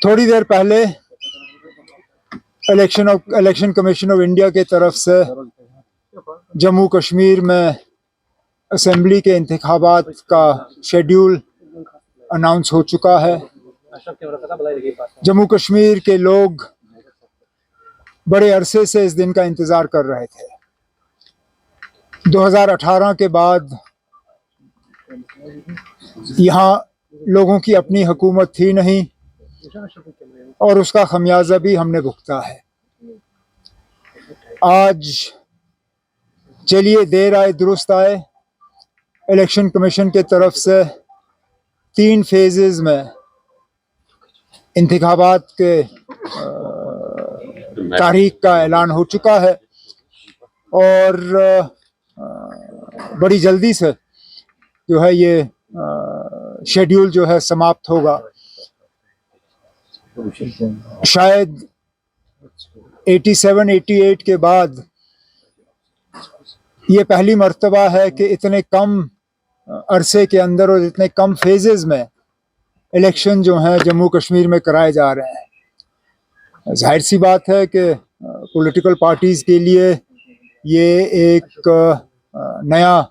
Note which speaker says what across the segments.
Speaker 1: थोड़ी देर पहले election commission of India की तरफ से जम्मू कश्मीर में असेंबली के इंतखाबात का शेड्यूल अनाउंस हो चुका है। जम्मू कश्मीर के लोग बड़े अरसे से इस दिन का इंतज़ार कर रहे थे। 2018 के बाद यहाँ लोगों की अपनी हुकूमत थी नहीं और उसका खमियाजा भी हमने भुगता है। आज चलिए देर आए दुरुस्त आए, इलेक्शन कमीशन के तरफ से 3 फेजेस में इंतखाबात के तारीख का ऐलान हो चुका है और बड़ी जल्दी से जो है ये शेड्यूल जो है समाप्त होगा। शायद 87-88 के बाद ये पहली मर्तबा है कि इतने कम अरसे के अंदर और इतने कम फेजेस में इलेक्शन जो हैं जम्मू कश्मीर में कराए जा रहे हैं। जाहिर सी बात है कि पॉलिटिकल पार्टीज़ के लिए ये एक नया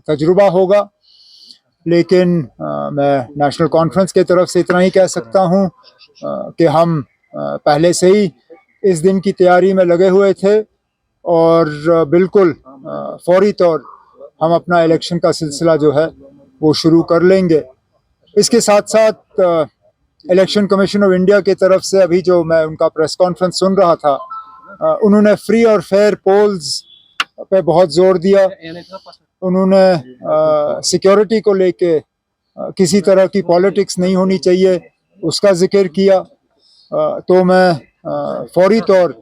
Speaker 1: तजुर्बा होगा, लेकिन मैं नेशनल कॉन्फ्रेंस के तरफ से इतना ही कह सकता हूँ कि हम पहले से ही इस दिन की तैयारी में लगे हुए थे और बिल्कुल फौरी तौर हम अपना इलेक्शन का सिलसिला जो है वो शुरू कर लेंगे। इसके साथ साथ इलेक्शन कमीशन ऑफ इंडिया की तरफ से अभी जो मैं उनका प्रेस कॉन्फ्रेंस सुन रहा था, उन्होंने फ्री और फेयर पोल्स पे बहुत जोर दिया। उन्होंने सिक्योरिटी को लेके किसी तरह की पॉलिटिक्स नहीं होनी चाहिए उसका जिक्र किया। तो मैं फौरी तौर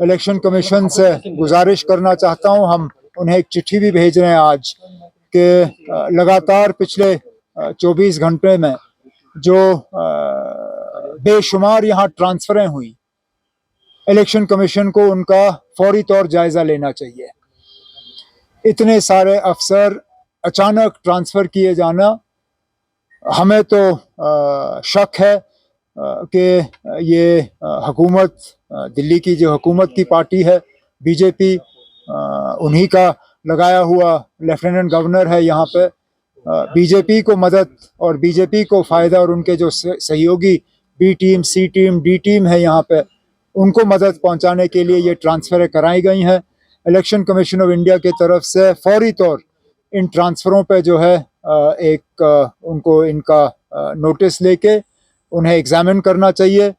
Speaker 1: इलेक्शन कमीशन से गुजारिश करना चाहता हूं, हम उन्हें एक चिट्ठी भी भेज रहे हैं आज कि लगातार पिछले 24 घंटे में जो बेशुमार यहाँ ट्रांसफरें हुई, इलेक्शन कमीशन को उनका फौरी तौर जायज़ा लेना चाहिए। इतने सारे अफसर अचानक ट्रांसफ़र किए जाना, हमें तो शक है कि ये हुकूमत, दिल्ली की जो हुकूमत की पार्टी है बीजेपी, उन्हीं का लगाया हुआ लेफ्टिनेंट गवर्नर है यहाँ पे। बीजेपी को मदद और बीजेपी को फ़ायदा और उनके जो सहयोगी बी टीम, सी टीम, डी टीम है यहाँ पे, उनको मदद पहुँचाने के लिए ये ट्रांसफ़रें कराई गई हैं। इलेक्शन कमीशन ऑफ इंडिया की तरफ से फौरी तौर इन ट्रांसफ़रों पे जो है उनको इनका नोटिस लेके उन्हें एग्ज़ामिन करना चाहिए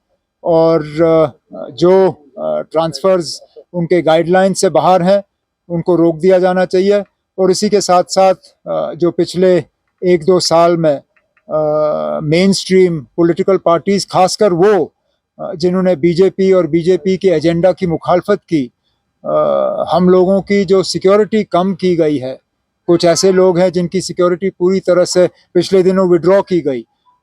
Speaker 1: और जो ट्रांसफ़र्स उनके गाइडलाइन से बाहर हैं उनको रोक दिया जाना चाहिए। और इसी के साथ साथ जो पिछले 1-2 साल में मेन स्ट्रीम पॉलिटिकल पार्टीज़, खासकर वो जिन्होंने बीजेपी और बीजेपी के एजेंडा की मुखालफत की, हम लोगों की जो सिक्योरिटी कम की गई है, कुछ ऐसे लोग हैं जिनकी सिक्योरिटी पूरी तरह से पिछले दिनों विड्रॉ की गई,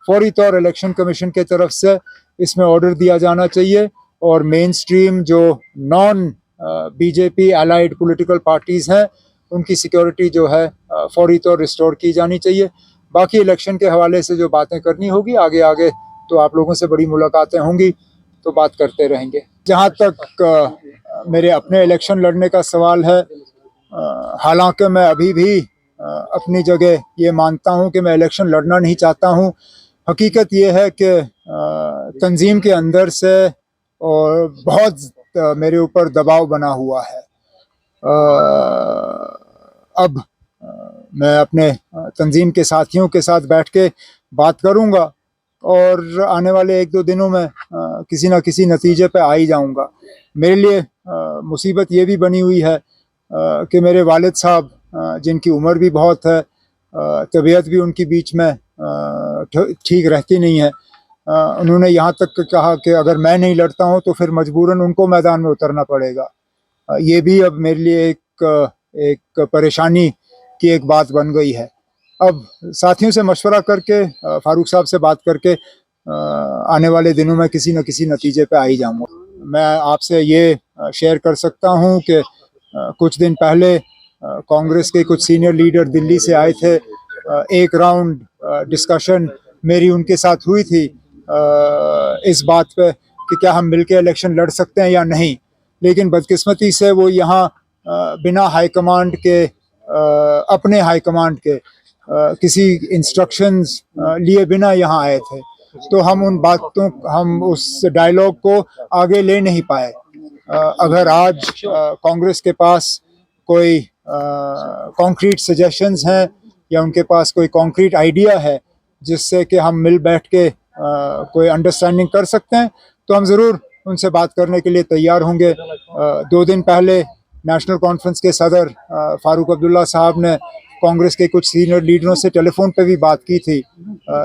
Speaker 1: फौरी तौर इलेक्शन कमीशन के तरफ से इसमें ऑर्डर दिया जाना चाहिए और मेन स्ट्रीम जो non BJP allied political parties हैं उनकी सिक्योरिटी जो है फौरी तौर रिस्टोर की जानी चाहिए। बाकी इलेक्शन के हवाले से जो बातें करनी होगी आगे आगे तो आप लोगों से बड़ी मुलाकातें होंगी तो बात करते रहेंगे। जहाँ तक मेरे अपने इलेक्शन लड़ने का सवाल है, हालांकि मैं अभी भी अपनी जगह ये मानता हूँ कि मैं इलेक्शन लड़ना नहीं चाहता हूँ। हकीकत ये है कि तंजीम के अंदर से और बहुत मेरे ऊपर दबाव बना हुआ है। अब मैं अपने तंजीम के साथियों के साथ बैठ के बात करूँगा और आने वाले 1-2 दिनों में किसी न किसी नतीजे पे आ ही जाऊँगा। मेरे लिए मुसीबत ये भी बनी हुई है कि मेरे वालिद साहब, जिनकी उम्र भी बहुत है, तबीयत भी उनकी बीच में ठीक रहती नहीं है, उन्होंने यहाँ तक कहा कि अगर मैं नहीं लड़ता हूँ तो फिर मजबूरन उनको मैदान में उतरना पड़ेगा। ये भी अब मेरे लिए एक परेशानी की एक बात बन गई है। अब साथियों से मशवरा करके, फारूक साहब से बात करके आने वाले दिनों में किसी न किसी नतीजे पे आ ही जाऊँगा। मैं आपसे ये शेयर कर सकता हूँ कि कुछ दिन पहले कांग्रेस के कुछ सीनियर लीडर दिल्ली से आए थे। एक राउंड डिस्कशन मेरी उनके साथ हुई थी इस बात पे कि क्या हम मिलके इलेक्शन लड़ सकते हैं या नहीं, लेकिन बदकिस्मती से वो यहाँ बिना हाईकमांड के अपने हाईकमांड के किसी इंस्ट्रक्शंस लिए बिना यहाँ आए थे, तो हम हम उस डायलॉग को आगे ले नहीं पाए। अगर आज कांग्रेस के पास कोई कॉन्क्रीट सजेशंस हैं या उनके पास कोई कॉन्क्रीट आइडिया है जिससे कि हम मिल बैठ के कोई अंडरस्टैंडिंग कर सकते हैं, तो हम ज़रूर उनसे बात करने के लिए तैयार होंगे। 2 दिन पहले नेशनल कॉन्फ्रेंस के सदर फारूक अब्दुल्ला साहब ने कांग्रेस के कुछ सीनियर लीडरों से टेलीफोन पे भी बात की थी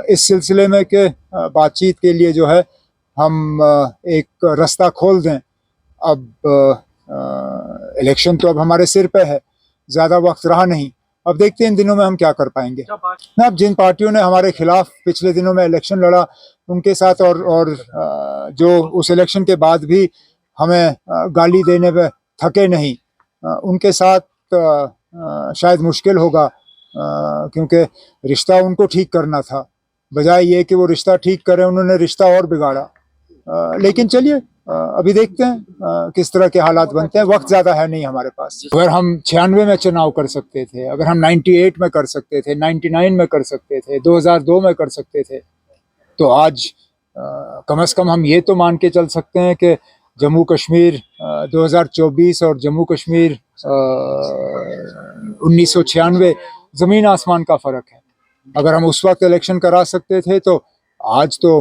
Speaker 1: इस सिलसिले में कि बातचीत के लिए जो है हम एक रास्ता खोल दें। अब इलेक्शन तो अब हमारे सिर पे है, ज़्यादा वक्त रहा नहीं, अब देखते हैं इन दिनों में हम क्या कर पाएंगे ना। अब जिन पार्टियों ने हमारे खिलाफ पिछले दिनों में इलेक्शन लड़ा उनके साथ और जो उस इलेक्शन के बाद भी हमें गाली देने पे थके नहीं, उनके साथ शायद मुश्किल होगा, क्योंकि रिश्ता उनको ठीक करना था, बजाय ये कि वो रिश्ता ठीक करें उन्होंने रिश्ता और बिगाड़ा। लेकिन चलिए अभी देखते हैं किस तरह के हालात बनते हैं, वक्त ज़्यादा है नहीं हमारे पास। अगर हम 96 में चुनाव कर सकते थे, अगर हम 98 में कर सकते थे, 99 में कर सकते थे, 2002 में कर सकते थे, तो आज कम से कम हम ये तो मान के चल सकते हैं कि जम्मू कश्मीर 2024 और जम्मू कश्मीर 1996 ज़मीन आसमान का फ़र्क है। अगर हम उस वक्त इलेक्शन करा सकते थे तो आज तो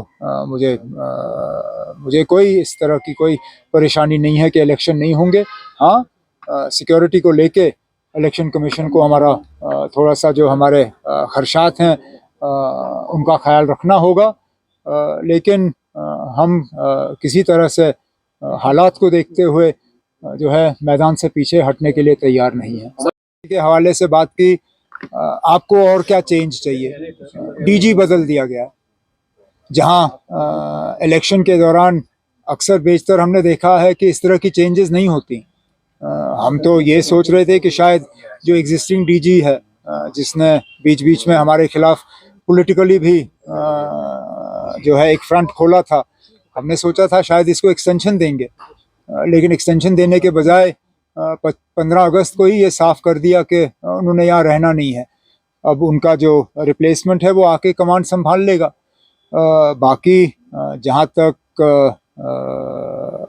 Speaker 1: मुझे कोई इस तरह की कोई परेशानी नहीं है कि इलेक्शन नहीं होंगे। हाँ, सिक्योरिटी को लेके इलेक्शन कमीशन को हमारा थोड़ा सा जो हमारे खदशात हैं उनका ख्याल रखना होगा, लेकिन हम किसी तरह से हालात को देखते हुए जो है मैदान से पीछे हटने के लिए तैयार नहीं है। के हवाले से बात की, आपको और क्या चेंज चाहिए? डीजी बदल दिया गया, जहां इलेक्शन के दौरान अक्सर बेशतर हमने देखा है कि इस तरह की चेंजेस नहीं होती। हम तो ये सोच रहे थे कि शायद जो एग्जिस्टिंग डीजी है जिसने बीच बीच में हमारे खिलाफ पॉलिटिकली भी जो है एक फ्रंट खोला था, हमने सोचा था शायद इसको एक्सटेंशन देंगे, लेकिन एक्सटेंशन देने के बजाय 15 अगस्त को ही ये साफ कर दिया कि उन्होंने यहाँ रहना नहीं है। अब उनका जो रिप्लेसमेंट है वो आके कमांड संभाल लेगा। बाकी जहाँ तक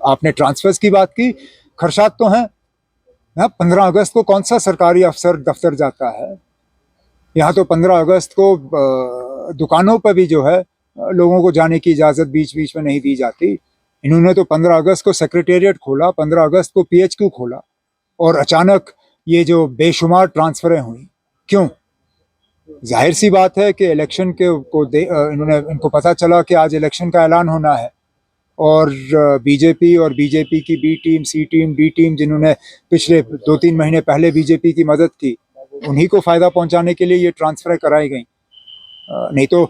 Speaker 1: आपने ट्रांसफर्स की बात की, खर्चात तो हैं। 15 अगस्त को कौन सा सरकारी अफसर दफ्तर जाता है? यहाँ तो 15 अगस्त को दुकानों पर भी जो है लोगों को जाने की इजाज़त बीच बीच में नहीं दी जाती। इन्होंने तो 15 अगस्त को सेक्रेटेरिएट खोला, 15 अगस्त को PHQ खोला, और अचानक ये जो बेशुमार ट्रांसफ़रें हुई, क्यों? जाहिर सी बात है कि इलेक्शन के इनको पता चला कि आज इलेक्शन का ऐलान होना है, और बीजेपी और बीजेपी की B team, C team, D team जिन्होंने पिछले 2-3 महीने पहले बीजेपी की मदद की, उन्हीं को फ़ायदा पहुंचाने के लिए ये ट्रांसफ़र कराई गई। नहीं तो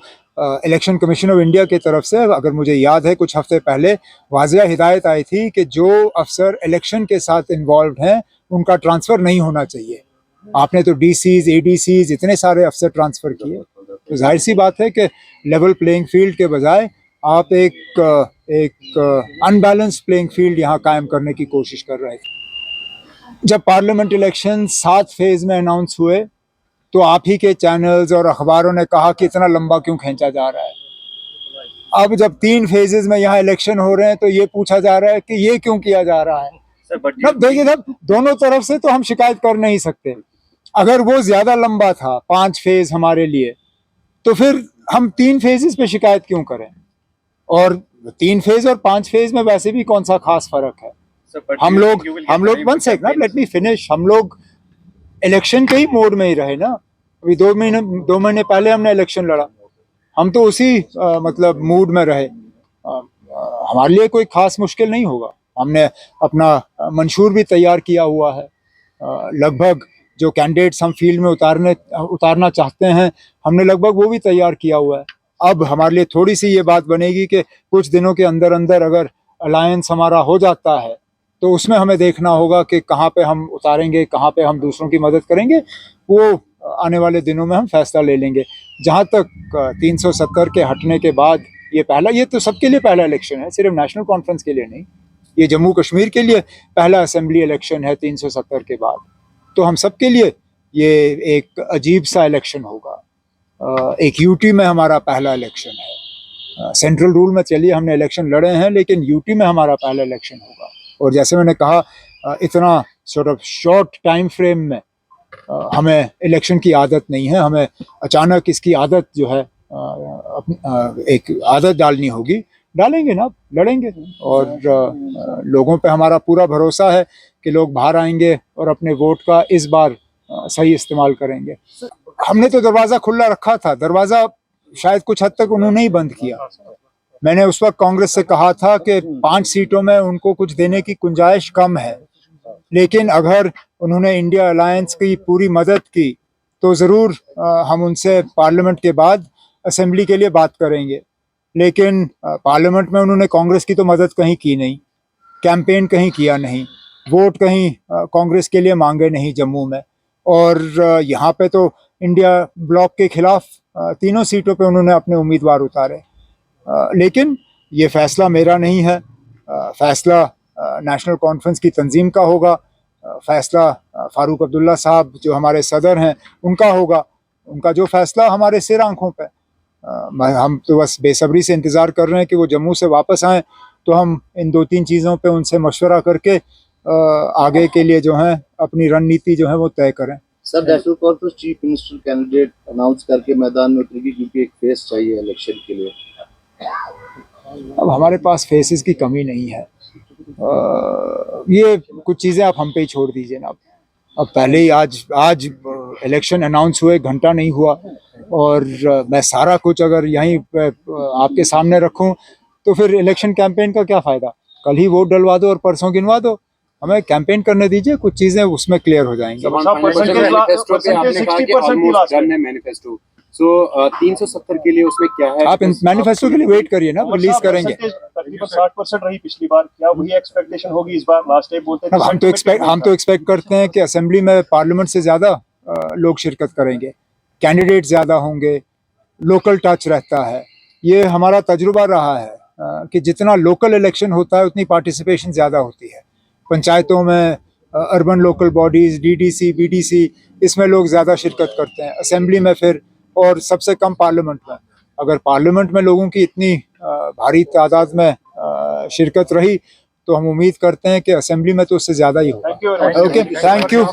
Speaker 1: इलेक्शन कमीशन ऑफ इंडिया की तरफ से, अगर मुझे याद है, कुछ हफ्ते पहले वाज़िया हिदायत आई थी कि जो अफसर इलेक्शन के साथ इन्वॉल्व हैं उनका ट्रांसफ़र नहीं होना चाहिए। आपने तो DCs, ADCs इतने सारे अफसर ट्रांसफ़र किए, तो जाहिर सी बात है कि लेवल प्लेइंग फील्ड के बजाय आप एक अनबैलेंस्ड प्लेइंग फील्ड यहाँ कायम करने की कोशिश कर रहे थे। जब पार्लियामेंट इलेक्शन 7 फेज़ में अनाउंस हुए तो आप ही के चैनल्स और अखबारों ने कहा कि इतना लंबा क्यों खींचा जा रहा है। अब जब 3 फेजेस में यहाँ इलेक्शन हो रहे हैं तो ये पूछा जा रहा है कि ये क्यों किया जा रहा है। अब देखिए, अब दोनों तरफ से तो हम शिकायत कर नहीं सकते। अगर वो ज्यादा लंबा था 5 फेज हमारे लिए, तो फिर हम 3 फेजेस पे शिकायत क्यों करें? और 3 फेज और 5 फेज में वैसे भी कौन सा खास फर्क है? हम लोग 1 सेकंड, लेट मी फिनिश। हम लोग इलेक्शन के ही मोड में ही रहे ना। अभी 2 महीने पहले हमने इलेक्शन लड़ा, हम तो उसी मतलब मूड में रहे। हमारे लिए कोई खास मुश्किल नहीं होगा। हमने अपना मंशूर भी तैयार किया हुआ है। लगभग जो कैंडिडेट्स हम फील्ड में उतारना चाहते हैं, हमने लगभग वो भी तैयार किया हुआ है। अब हमारे लिए थोड़ी सी ये बात बनेगी कि कुछ दिनों के अंदर अंदर अगर अलायंस हमारा हो जाता है तो उसमें हमें देखना होगा कि कहाँ पे हम उतारेंगे, कहाँ पे हम दूसरों की मदद करेंगे। वो आने वाले दिनों में हम फैसला ले लेंगे। जहाँ तक 370 के हटने के बाद ये पहला, ये तो सबके लिए पहला इलेक्शन है, सिर्फ नेशनल कॉन्फ्रेंस के लिए नहीं। ये जम्मू कश्मीर के लिए पहला असेंबली इलेक्शन है 370 के बाद। तो हम सब के लिए ये एक अजीब सा इलेक्शन होगा। एक यूटी में हमारा पहला इलेक्शन है। सेंट्रल रूल में चलिए हमने इलेक्शन लड़े हैं, लेकिन यूटी में हमारा पहला इलेक्शन होगा। और जैसे मैंने कहा, इतना sort of short time frame में हमें इलेक्शन की आदत नहीं है। हमें अचानक इसकी आदत जो है एक आदत डालनी होगी। डालेंगे ना, लड़ेंगे। और लोगों पे हमारा पूरा भरोसा है कि लोग बाहर आएंगे और अपने वोट का इस बार सही इस्तेमाल करेंगे। हमने तो दरवाज़ा खुला रखा था, दरवाज़ा शायद कुछ हद तक उन्होंने ही बंद किया। मैंने उस वक्त कांग्रेस से कहा था कि 5 सीटों में उनको कुछ देने की गुंजाइश कम है, लेकिन अगर उन्होंने इंडिया अलायंस की पूरी मदद की तो ज़रूर हम उनसे पार्लियामेंट के बाद असेंबली के लिए बात करेंगे। लेकिन पार्लियामेंट में उन्होंने कांग्रेस की तो मदद कहीं की नहीं, कैंपेन कहीं किया नहीं, वोट कहीं कांग्रेस के लिए मांगे नहीं जम्मू में। और यहाँ पे तो इंडिया ब्लॉक के खिलाफ 3 सीटों पे उन्होंने अपने उम्मीदवार उतारे। लेकिन ये फैसला मेरा नहीं है, फैसला नेशनल कॉन्फ्रेंस की तंजीम का होगा। फैसला फारूक अब्दुल्ला साहब जो हमारे सदर हैं उनका होगा। उनका जो फैसला हमारे सिर आंखों पे। हम तो बस बेसब्री से इंतज़ार कर रहे हैं कि वो जम्मू से वापस आएँ, तो हम इन 2-3 चीज़ों पे उनसे मशवरा करके आगे के लिए जो है अपनी रणनीति जो है वो तय करें।
Speaker 2: Sir, national conference chief minister candidate announce करके मैदान में उतरेगी, क्योंकि एक फेस चाहिए इलेक्शन के लिए।
Speaker 1: अब हमारे पास फेसेस की कमी नहीं है। ये कुछ चीज़ें आप हम पे ही छोड़ दीजिए ना। अब पहले ही आज इलेक्शन अनाउंस हुए, घंटा नहीं हुआ, और मैं सारा कुछ अगर यहीं आपके सामने रखूं तो फिर इलेक्शन कैंपेन का क्या फ़ायदा। कल ही वोट डलवा दो और परसों गिनवा दो। हमें कैंपेन करने दीजिए, कुछ चीज़ें उसमें क्लियर हो जाएंगी।
Speaker 3: मैनिफेस्टो सो 370 के लिए उसमें क्या है?
Speaker 1: आप मैनिफेस्टो के लिए वेट करिए ना, रिलीज करेंगे।
Speaker 4: तकरीबन 60% रही पिछली बार, क्या वही एक्सपेक्टेशन होगी इस बार? लास्ट टाइम बोलते थे
Speaker 1: हम तो एक्सपेक्ट करते हैं कि असेंबली में पार्लियामेंट से ज़्यादा लोग शिरकत करेंगे, कैंडिडेट ज़्यादा होंगे, लोकल टच रहता है। ये हमारा तजुर्बा रहा है कि जितना लोकल इलेक्शन होता है उतनी पार्टिसिपेशन ज़्यादा होती है। पंचायतों में, urban local bodies, DDC, BDC, इसमें लोग ज़्यादा शिरकत करते हैं। असेंबली में फिर, और सबसे कम पार्लियामेंट में। अगर पार्लियामेंट में लोगों की इतनी भारी तादाद में शिरकत रही तो हम उम्मीद करते हैं कि असेंबली में तो उससे ज़्यादा ही होगा।
Speaker 4: Thank you.
Speaker 1: Okay, thank you.